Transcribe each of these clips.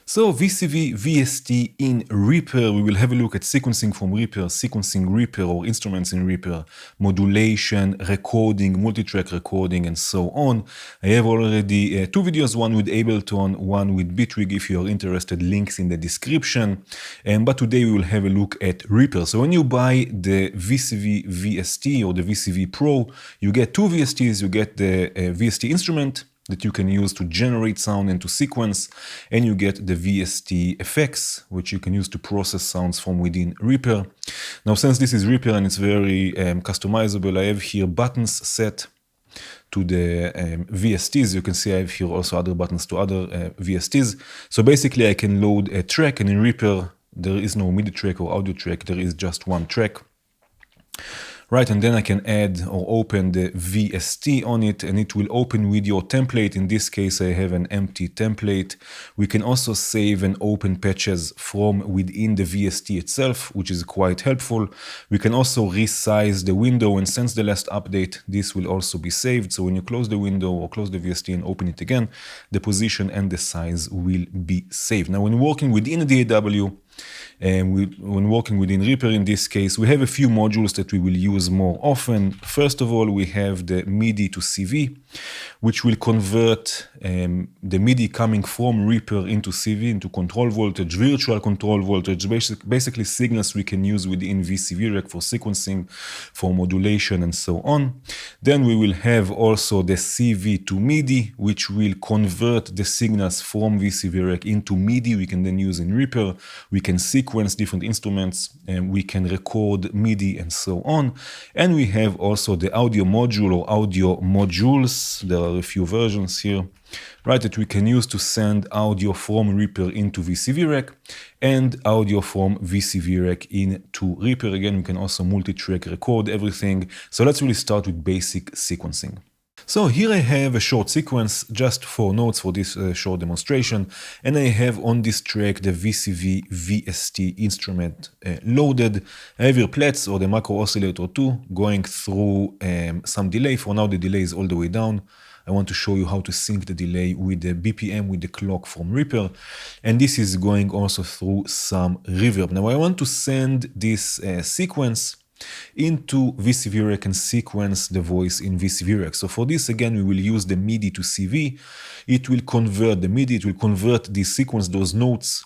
So VCV, VST in Reaper, we will have a look at sequencing from Reaper, sequencing Reaper or instruments in Reaper, modulation, recording, multitrack recording, and so on. I have already two videos, one with Ableton, one with Bitwig. If you are interested, links in the description. But today we will have a look at Reaper. So when you buy the VCV VST or the VCV Pro, you get two VSTs. You get the VST instrument that you can use to generate sound and to sequence, and you get the VST effects, which you can use to process sounds from within Reaper. Now, since this is Reaper and it's very customizable, I have here buttons set to the VSTs. You can see I have here also other buttons to other VSTs. So basically I can load a track, and in Reaper there is no MIDI track or audio track, there is just one track. Right, and then I can add or open the VST on it, and it will open with your template. In this case, I have an empty template. We can also save and open patches from within the VST itself, which is quite helpful. We can also resize the window, and since the last update, this will also be saved. So when you close the window or close the VST and open it again, the position and the size will be saved. Now, when working within the DAW, when working within Reaper in this case, we have a few modules that we will use more often. First of all, we have the Midi to CV, which will convert the Midi coming from Reaper into CV, into control voltage, virtual control voltage, basically signals we can use within VCV Rack for sequencing, for modulation, and so on. Then we will have also the CV to Midi, which will convert the signals from VCV Rack into Midi we can then use in Reaper. We can sequence different instruments, and we can record Midi and so on. And we have also the audio module or audio modules. There are a few versions here, right, that we can use to send audio from Reaper into VCV Rack and audio from VCV Rack into Reaper. Again, we can also multi-track record everything. So let's really start with basic sequencing. So here I have a short sequence, just 4 notes for this short demonstration, and I have on this track the VCV VST instrument loaded. I have here Plets or the macro oscillator 2 going through some delay. For now the delay is all the way down. I want to show you how to sync the delay with the BPM, with the clock from Reaper, and this is going also through some reverb. Now I want to send this sequence into VCV Rack and sequence the voice in VCV Rack. So for this, again, we will use the Midi to CV. It will convert the Midi, it will convert the sequence, those notes,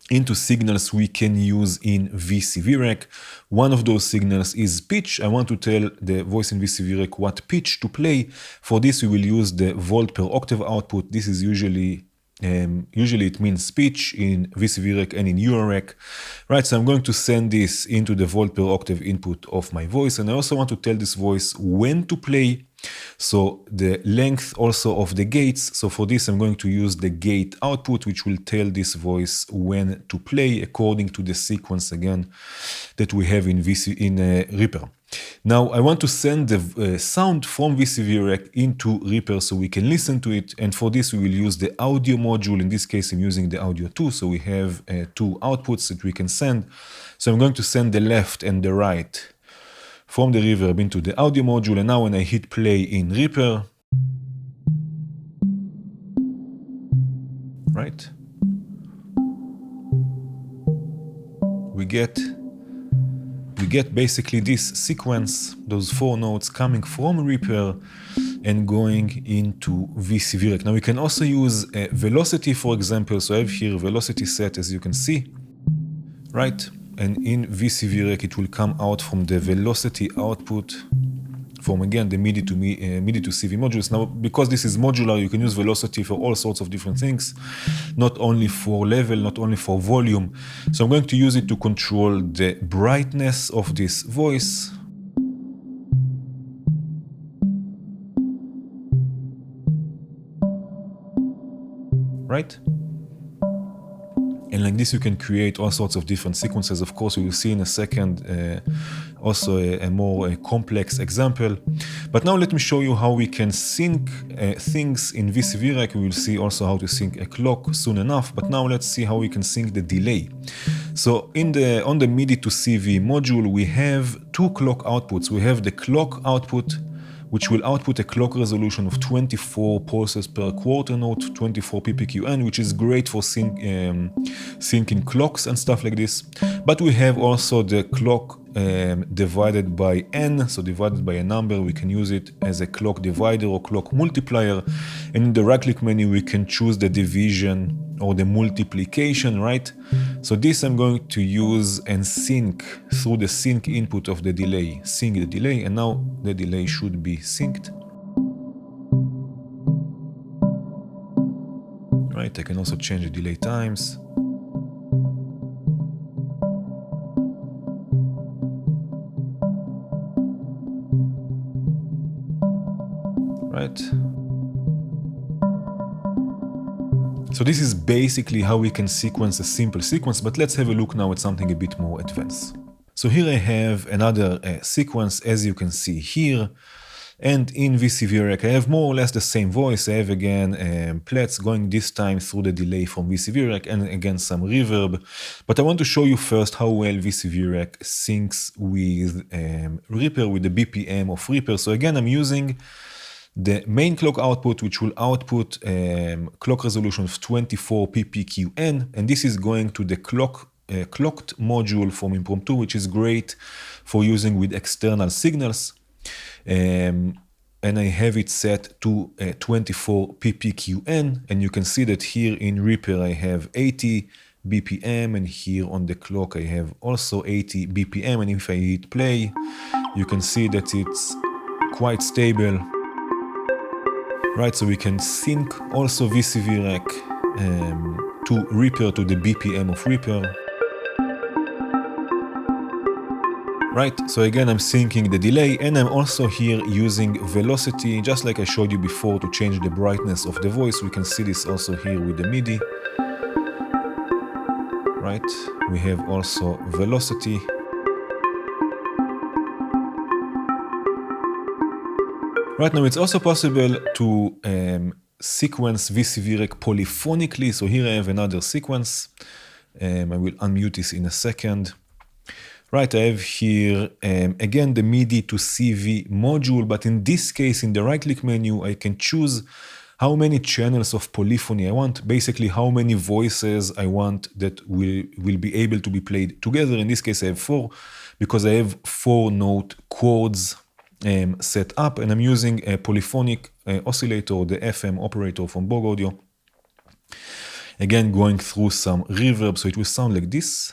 into signals we can use in VCV Rack. One of those signals is pitch. I want to tell the voice in VCV Rack what pitch to play. For this, we will use the volt per octave output. This is usually it means pitch in VCV Rack and in Eurorack, right? So I'm going to send this into the volt per octave input of my voice, and I also want to tell this voice when to play. So the length also of the gates. So for this, I'm going to use the gate output, which will tell this voice when to play according to the sequence again that we have in Reaper. Now I want to send the sound from VCV Rack into Reaper so we can listen to it, and for this we will use the audio module. In this case I'm using the audio 2, so we have 2 outputs that we can send. So I'm going to send the left and the right from the reverb into the audio module, and now when I hit play in Reaper, right, we get basically this sequence, those 4 notes coming from Reaper and going into VCV Rack. Now we can also use velocity, for example. So I have here velocity set, as you can see, right? And in VCV Rack it will come out from the velocity output from, again, the Midi to CV modules. Now, because this is modular, you can use velocity for all sorts of different things, not only for level, not only for volume. So I'm going to use it to control the brightness of this voice. Right? And like this, you can create all sorts of different sequences. Of course, we will see in a second also a more complex example. But now let me show you how we can sync things in VCV Rack. We will see also how to sync a clock soon enough. But now let's see how we can sync the delay. So on the Midi to CV module, we have 2 clock outputs. We have the clock output, which will output a clock resolution of 24 pulses per quarter note, 24 ppqn, which is great for syncing clocks and stuff like this. But we have also the clock divided by n, so divided by a number. We can use it as a clock divider or clock multiplier, and in the right-click menu we can choose the division or the multiplication, right? So this I'm going to use and sync through the sync input of the delay. Sync the delay, and now the delay should be synced. Right, I can also change the delay times. Right. So this is basically how we can sequence a simple sequence, but let's have a look now at something a bit more advanced. So here I have another sequence, as you can see here, and in VCV Rack I have more or less the same voice. I have again plats going this time through the delay from VCV Rack and again some reverb. But I want to show you first how well VCV Rack syncs with Reaper, with the BPM of Reaper. So again, I'm using the main clock output, which will output clock resolution of 24 ppqn, and this is going to the clocked module from Impromptu, which is great for using with external signals. And I have it set to 24 ppqn, and you can see that here in Reaper I have 80 BPM, and here on the clock I have also 80 BPM, and if I hit play, you can see that it's quite stable. Right, so we can sync also VCV Rack to Reaper, to the BPM of Reaper. Right, so again I'm syncing the delay, and I'm also here using velocity, just like I showed you before, to change the brightness of the voice. We can see this also here with the Midi. Right, we have also velocity. Right now, it's also possible to sequence VCV Rack polyphonically. So here I have another sequence. I will unmute this in a second. Right, I have here again the Midi to CV module, but in this case, in the right-click menu, I can choose how many channels of polyphony I want, basically how many voices I want that will be able to be played together. In this case, I have 4, because I have 4-note chords set up, and I'm using a polyphonic oscillator, the FM operator from Borg Audio. Again, going through some reverb, so it will sound like this.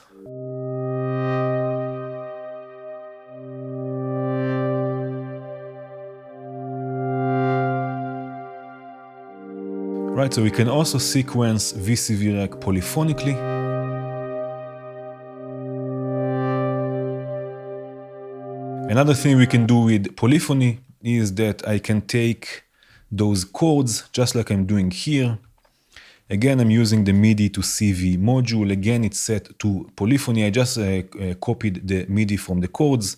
Right, so we can also sequence VCV Rack polyphonically. Another thing we can do with polyphony is that I can take those chords just like I'm doing here. Again, I'm using the Midi to CV module. Again, it's set to polyphony. I just copied the Midi from the chords.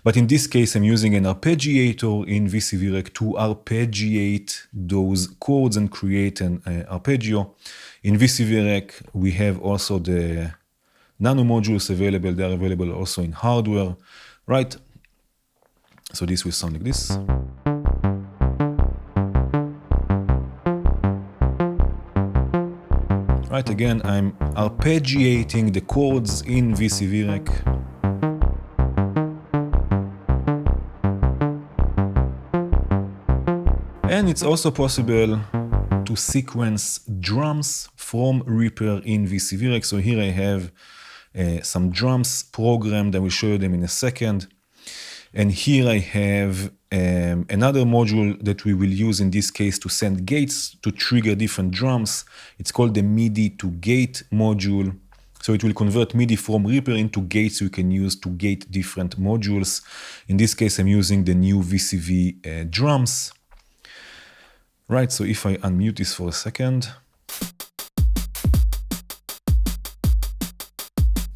But in this case, I'm using an arpeggiator in VCV Rack to arpeggiate those chords and create an arpeggio. In VCV Rack, we have also the nano modules available. They are available also in hardware, right? So this will sound like this. Right, again, I'm arpeggiating the chords in VCV Rack. And it's also possible to sequence drums from Reaper in VCV Rack. So here I have some drums programmed. I will show you them in a second. And here I have another module that we will use in this case to send gates to trigger different drums. It's called the Midi to gate module. So it will convert Midi from Reaper into gates you can use to gate different modules. In this case, I'm using the new VCV drums. Right, so if I unmute this for a second.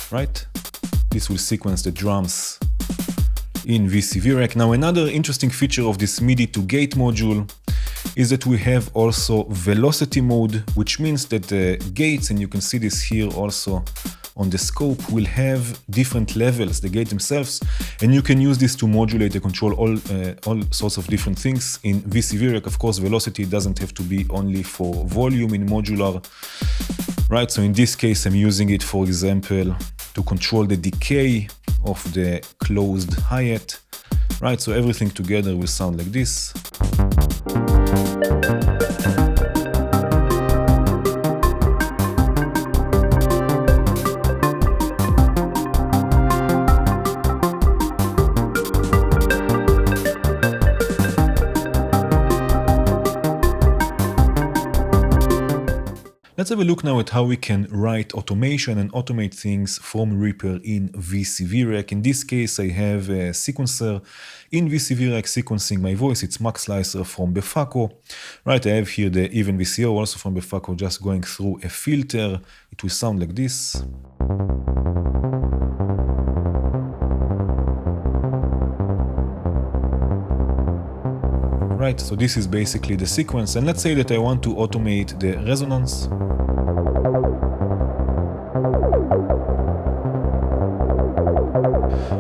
Right, this will sequence the drums in VCV Rack. Now, another interesting feature of this Midi to gate module is that we have also velocity mode, which means that the gates, and you can see this here also on the scope will have different levels, the gate themselves, and you can use this to modulate and control all sorts of different things. In VCV rack, of course, velocity doesn't have to be only for volume in modular, right? So in this case, I'm using it, for example, to control the decay of the closed hi-hat, right? So everything together will sound like this. Let's have a look now at how we can write automation and automate things from Reaper in VCV rack. In this case, I have a sequencer in VCV rack sequencing my voice. It's Max Slicer from Befaco. Right, I have here the even VCO also from Befaco, just going through a filter. It will sound like this. Right, so this is basically the sequence, and let's say that I want to automate the resonance.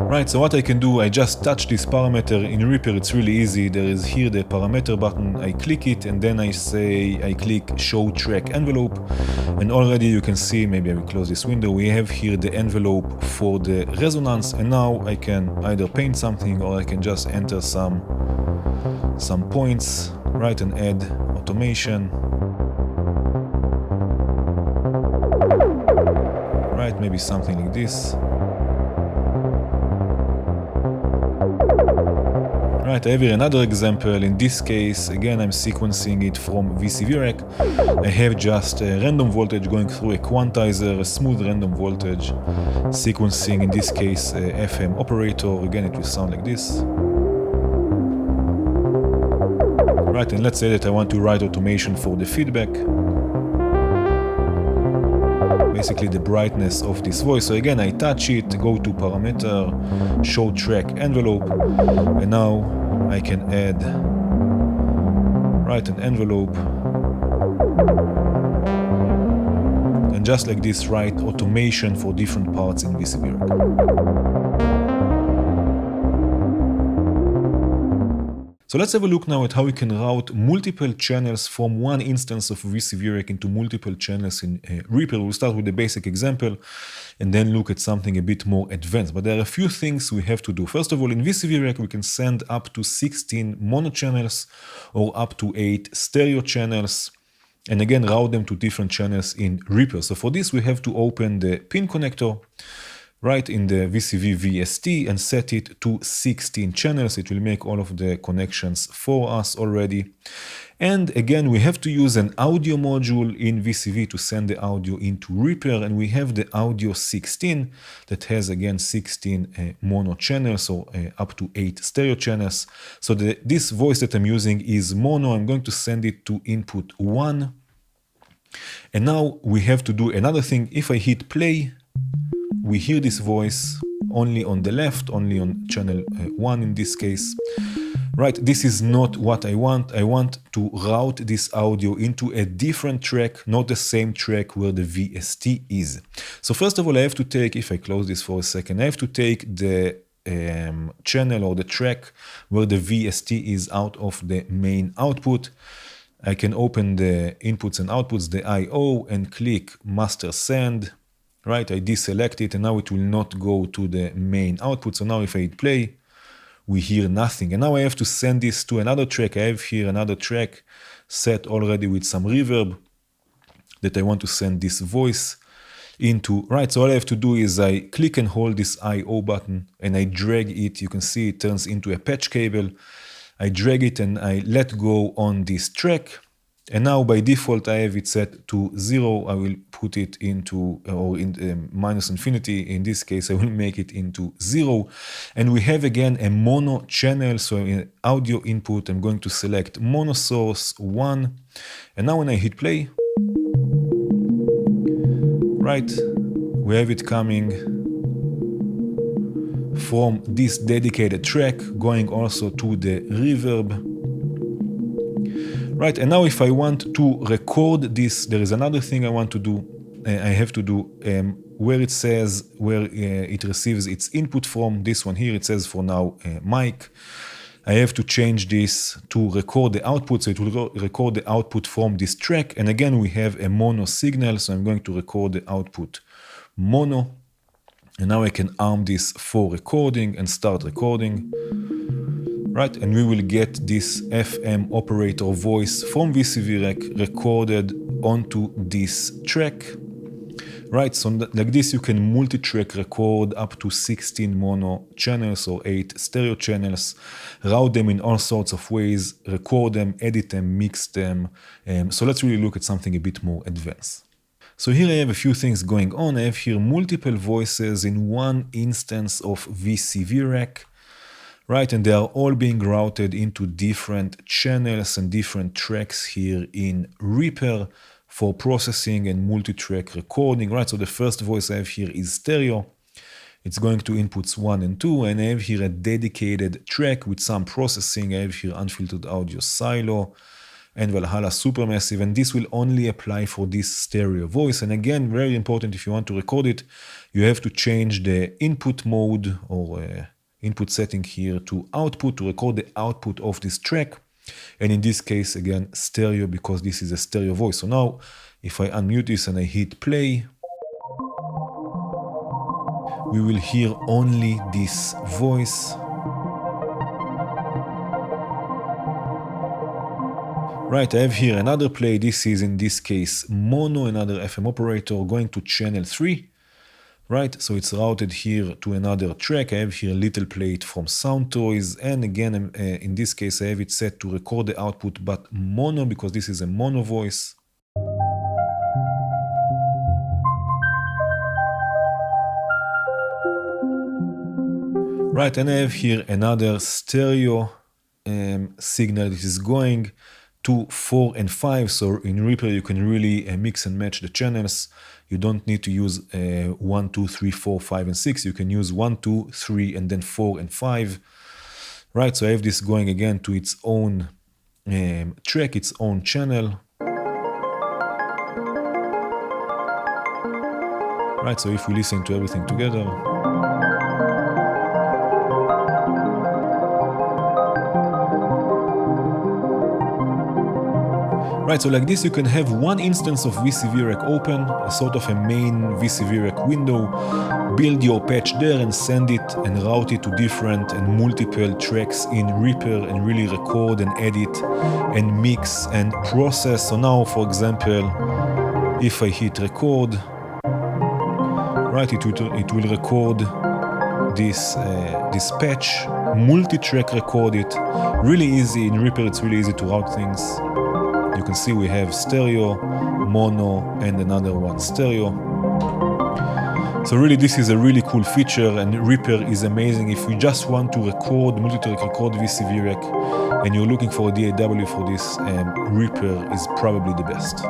Right, so what I can do, I just touch this parameter in Reaper. It's really easy. There is here the parameter button. I click it, and then I click show track envelope, and already you can see, maybe I will close this window, we have here the envelope for the resonance, and now I can either paint something or I can just enter some points, right, and add automation. Right, maybe something like this. Right, I have here another example. In this case, again, I'm sequencing it from VCV rack. I have just a random voltage going through a quantizer, a smooth random voltage, sequencing, in this case, a FM operator. Again, it will sound like this. Right, and let's say that I want to write automation for the feedback. Basically the brightness of this voice. So again, I touch it, go to parameter, show track envelope, and now I can add, right, an envelope. And just like this, write automation for different parts in VCV rack. So let's have a look now at how we can route multiple channels from one instance of VCV rack into multiple channels in Reaper. We'll start with the basic example and then look at something a bit more advanced. But there are a few things we have to do. First of all, in VCV rack, we can send up to 16 mono channels or up to 8 stereo channels, and again, route them to different channels in Reaper. So for this, we have to open the pin connector, right, in the VCV VST, and set it to 16 channels. It will make all of the connections for us already. And again, we have to use an audio module in VCV to send the audio into Reaper, and we have the audio 16 that has again 16 mono channels, so up to 8 stereo channels. So this voice that I'm using is mono. I'm going to send it to input 1. And now we have to do another thing. If I hit play, we hear this voice only on the left, only on channel 1 in this case. Right, this is not what I want. I want to route this audio into a different track, not the same track where the VST is. So first of all, I have to take, if I close this for a second, I have to take the channel or the track where the VST is out of the main output. I can open the inputs and outputs, the I/O, and click master send. Right, I deselect it, and now it will not go to the main output. So now if I hit play, we hear nothing. And now I have to send this to another track. I have here another track set already with some reverb that I want to send this voice into. Right, so all I have to do is I click and hold this I/O button, and I drag it. You can see it turns into a patch cable. I drag it and I let go on this track. And now by default, I have it set to 0. I will put it into, or in minus infinity. In this case, I will make it into 0. And we have again a mono channel. So in audio input, I'm going to select mono source 1. And now when I hit play, right, we have it coming from this dedicated track, going also to the reverb. Right, and now if I want to record this, there is another thing I want to do. I have to do where it says where it receives its input from, this one here, it says for now mic. I have to change this to record the output, so it will record the output from this track. And again, we have a mono signal, so I'm going to record the output mono. And now I can arm this for recording and start recording. Right, and we will get this FM operator voice from VCV Rec recorded onto this track. Right, so like this you can multi-track record up to 16 mono channels or 8 stereo channels, route them in all sorts of ways, record them, edit them, mix them. So let's really look at something a bit more advanced. So here I have a few things going on. I have here multiple voices in one instance of VCV Rec. Right, and they are all being routed into different channels and different tracks here in Reaper for processing and multi-track recording. Right, so the first voice I have here is stereo. It's going to inputs 1 and 2, and I have here a dedicated track with some processing. I have here unfiltered audio silo and Valhalla Supermassive, and this will only apply for this stereo voice. And again, very important, if you want to record it, you have to change the input mode or input setting here to output to record the output of this track. And in this case, again, stereo, because this is a stereo voice. So now if I unmute this and I hit play, we will hear only this voice. Right, I have here another play. This is in this case mono, another FM operator going to channel 3. Right, so it's routed here to another track. I have here a little plate from Sound Toys, and again, in this case, I have it set to record the output, but mono, because this is a mono voice. Right, and I have here another stereo signal. This is going to 4 and 5, so in Reaper you can really mix and match the channels. You don't need to use 1, 2, 3, 4, 5, and 6. You can use 1, 2, 3, and then 4 and 5. Right, so I have this going again to its own track, its own channel. Right, so if we listen to everything together. Right, so like this you can have one instance of VCV Rec open, a sort of a main VCV Rec window, build your patch there and send it and route it to different and multiple tracks in Reaper and really record and edit and mix and process. So now, for example, if I hit record, right, it will record this patch, multi-track record it. Really easy in Reaper, it's really easy to route things. You can see we have stereo, mono, and another one stereo. So really this is a really cool feature, and Reaper is amazing. If you just want to record, multi-track record VCV Rec, and you're looking for a DAW for this, Reaper is probably the best.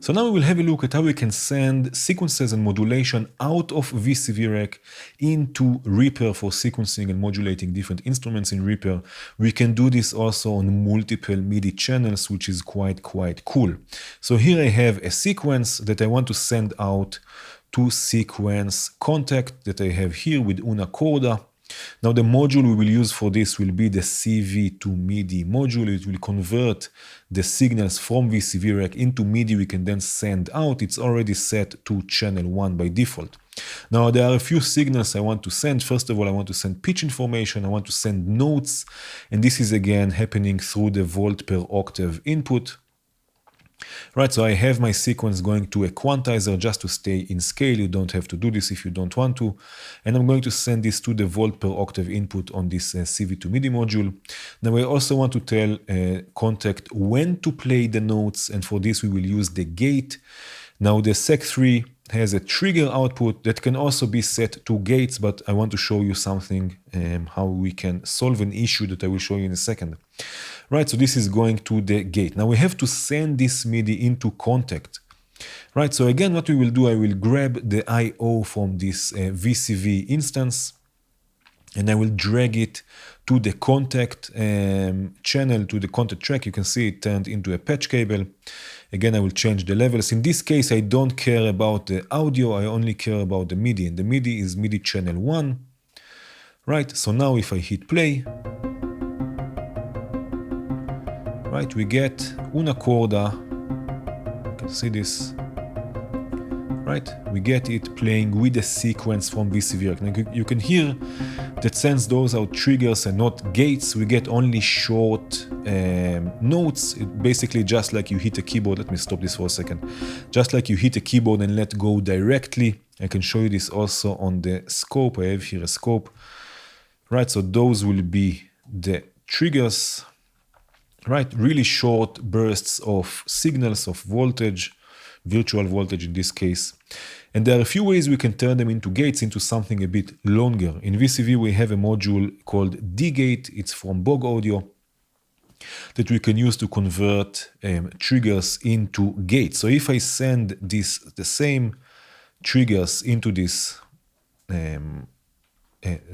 So now we will have a look at how we can send sequences and modulation out of VCV Rec into Reaper for sequencing and modulating different instruments in Reaper. We can do this also on multiple Midi channels, which is quite cool. So here I have a sequence that I want to send out to sequence contact that I have here with una corda. Now the module we will use for this will be the CV to Midi module. It will convert the signals from VCV Rec into Midi we can then send out. It's already set to channel 1 by default. Now there are a few signals I want to send. First of all, I want to send pitch information, I want to send notes, and this is again happening through the volt per octave input. Right, so I have my sequence going to a quantizer just to stay in scale. You don't have to do this if you don't want to. And I'm going to send this to the volt per octave input on this CV to Midi module. Now I also want to tell Contact when to play the notes, and for this we will use the gate. Now the Sec3 has a trigger output that can also be set to gates, but I want to show you something, how we can solve an issue that I will show you in a second. Right, so this is going to the gate. Now we have to send this Midi into Contact. Right, so again what we will do, I will grab the I/O from this VCV instance and I will drag it to the contact channel, to the contact track. You can see it turned into a patch cable. Again, I will change the levels. In this case, I don't care about the audio, I only care about the MIDI, and the MIDI is MIDI channel 1. Right, so now if I hit play, right, we get una corda, you can see this, right, we get it playing with a sequence from VCV. Now you can hear that since those are triggers and not gates, we get only short notes. It basically just like you hit a keyboard. Let me stop this for a second. Just like you hit a keyboard and let go directly. I can show you this also on the scope. I have here a scope. Right, so those will be the triggers, right? Really short bursts of signals of voltage, virtual voltage in this case. And there are a few ways we can turn them into gates, into something a bit longer. In VCV, we have a module called D-Gate. It's from Bog Audio that we can use to convert triggers into gates. So if I send the same triggers into this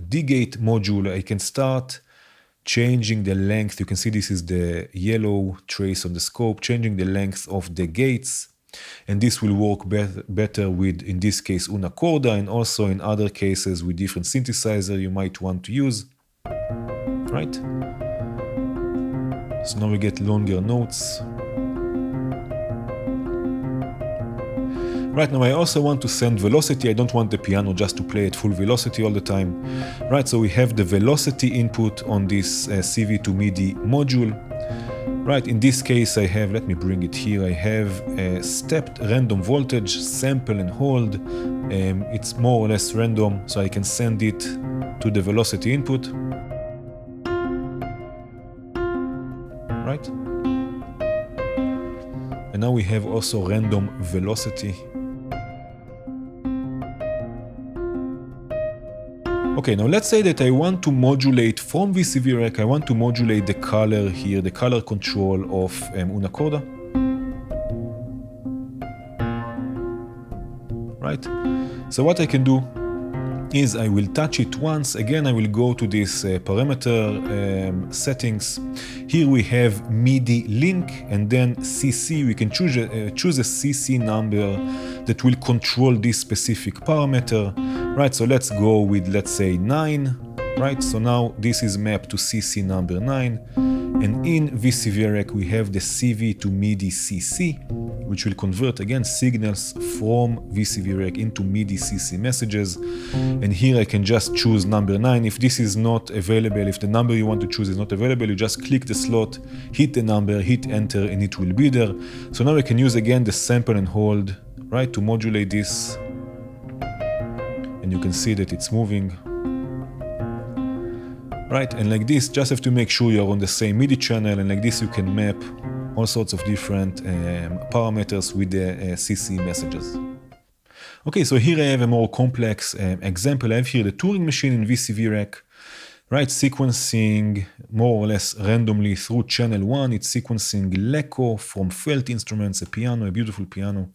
D-Gate module, I can start changing the length. You can see this is the yellow trace on the scope, changing the length of the gates. And this will work better with, in this case, una corda, and also in other cases with different synthesizer you might want to use. Right? So now we get longer notes. Right, now I also want to send velocity. I don't want the piano just to play at full velocity all the time. Right, so we have the velocity input on this CV to MIDI module. Right, in this case I have, let me bring it here, I have a stepped random voltage, sample and hold. It's more or less random, so I can send it to the velocity input. Right? And now we have also random velocity. Okay, now let's say that I want to modulate from VCV Rack, I want to modulate the color here, the color control of una corda. Right? So what I can do is I will touch it once. Again, I will go to this parameter settings. Here we have MIDI link and then CC. We can choose a CC number that will control this specific parameter. Right, so let's go with, let's say 9. Right, so now this is mapped to CC number 9. And in VCV Rack we have the CV to MIDI CC, which will convert again signals from VCV Rack into MIDI CC messages. And here I can just choose number 9. If this is not available, if the number you want to choose is not available, you just click the slot, hit the number, hit enter, and it will be there. So now I can use again the sample and hold, right, to modulate this. And you can see that it's moving. Right, and like this, just have to make sure you're on the same MIDI channel, and like this you can map all sorts of different parameters with the CC messages. Okay, so here I have a more complex example. I have here the Turing machine in VCV Rack, right, sequencing more or less randomly through channel 1. It's sequencing Lecco from felt instruments, a piano, a beautiful piano.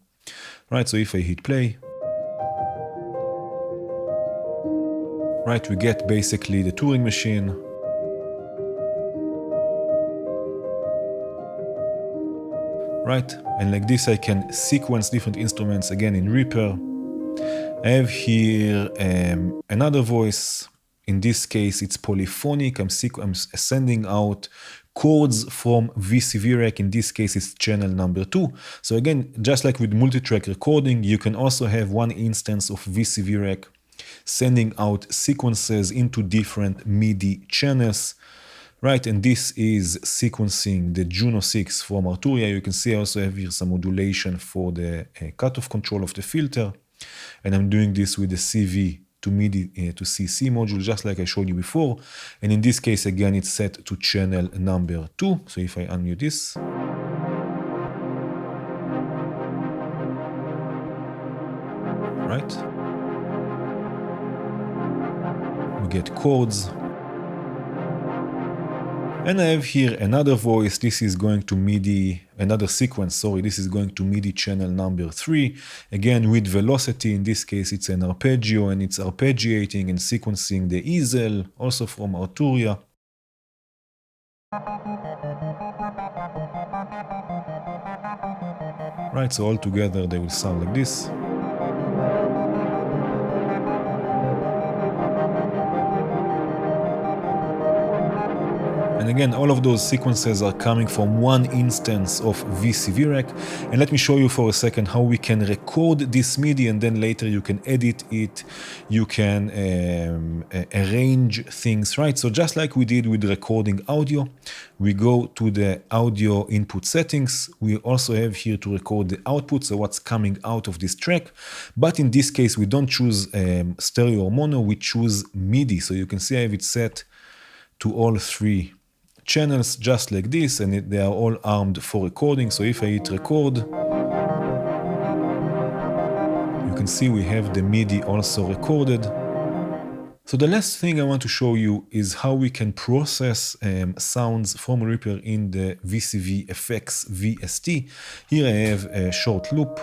Right, so if I hit play, right, we get basically the Turing machine. Right, and like this I can sequence different instruments again in Reaper. I have here another voice. In this case it's polyphonic. I'm sending out chords from VCV Rack. In this case it's channel number 2. So again, just like with multitrack recording, you can also have one instance of VCV Rack sending out sequences into different MIDI channels, right? And this is sequencing the Juno 6 from Arturia. You can see I also have here some modulation for the cutoff control of the filter. And I'm doing this with the CV to MIDI to CC module, just like I showed you before. And in this case, again, it's set to channel number 2. So if I unmute this, right? We get chords. And I have here another voice. This is going to MIDI, another sequence, sorry, this is going to MIDI channel number 3. Again, with velocity, in this case it's an arpeggio, and it's arpeggiating and sequencing the easel, also from Arturia. Right, so all together they will sound like this. And again, all of those sequences are coming from one instance of VCV Rack. And let me show you for a second how we can record this MIDI, and then later you can edit it, you can arrange things, right? So just like we did with recording audio, we go to the audio input settings. We also have here to record the output, so what's coming out of this track. But in this case, we don't choose stereo or mono, we choose MIDI. So you can see I have it set to all three channels just like this, and they are all armed for recording. So if I hit record, you can see we have the MIDI also recorded. So the last thing I want to show you is how we can process sounds from Reaper in the VCV FX VST. Here I have a short loop.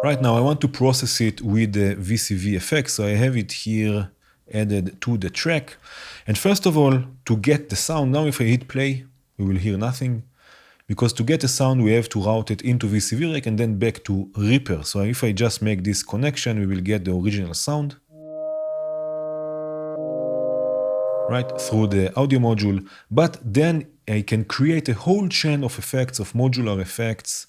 Right now I want to process it with the VCV FX, so I have it here added to the track. And first of all, to get the sound, now if I hit play, we will hear nothing, because to get the sound we have to route it into VCV Rack and then back to Reaper. So if I just make this connection, we will get the original sound, right, through the audio module. But then I can create a whole chain of effects, of modular effects,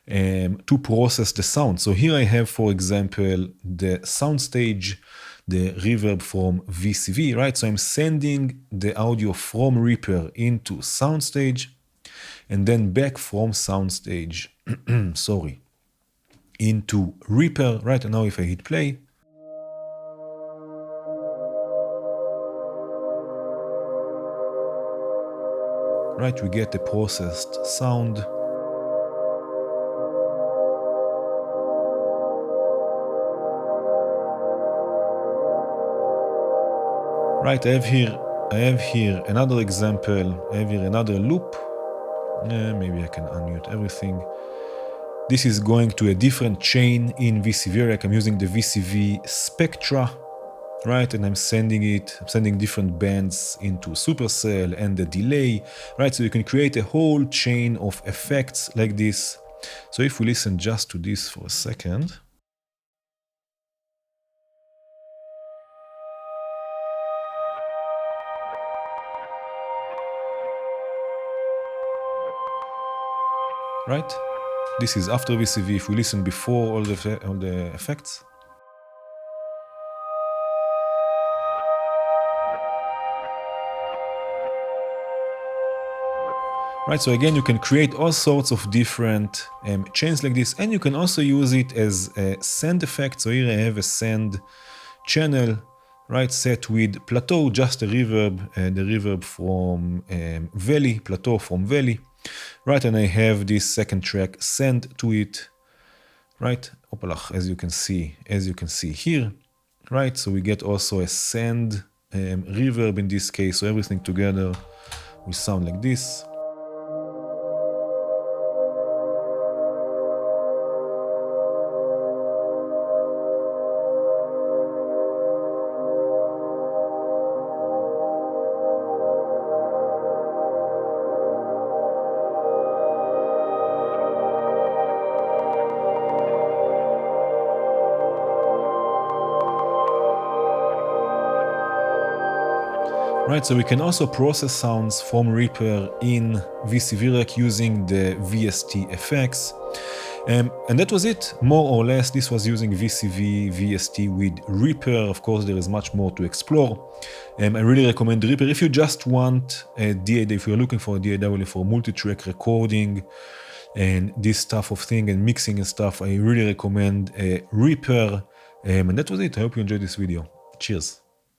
to process the sound. So here I have, for example, the soundstage, the reverb from VCV, right? So I'm sending the audio from Reaper into soundstage and then back from soundstage, sorry, into Reaper, right? And now if I hit play, right, we get the processed sound. Right, I have here another example. I have here another loop. Maybe I can unmute everything. This is going to a different chain in VCV Rack. I'm using the VCV Spectra, right? And I'm sending different bands into Supercell and the delay, right? So you can create a whole chain of effects like this. So if we listen just to this for a second. Right? This is after VCV. If we listen before all the effects. Right, so again, you can create all sorts of different chains like this, and you can also use it as a send effect. So here I have a send channel, right, set with plateau, just a reverb, the reverb from Valley, plateau from Valley. Right, and I have this second track send to it, right, as you can see here, right, so we get also a send reverb in this case, so everything together will sound like this. Right, so we can also process sounds from Reaper in VCV Rack using the VST FX. And that was it, more or less. This was using VCV, VST with Reaper. Of course, there is much more to explore. I really recommend Reaper if you just want a DAW, if you're looking for a DAW for multi-track recording and this type of thing and mixing and stuff. I really recommend Reaper. And that was it. I hope you enjoyed this video. Cheers.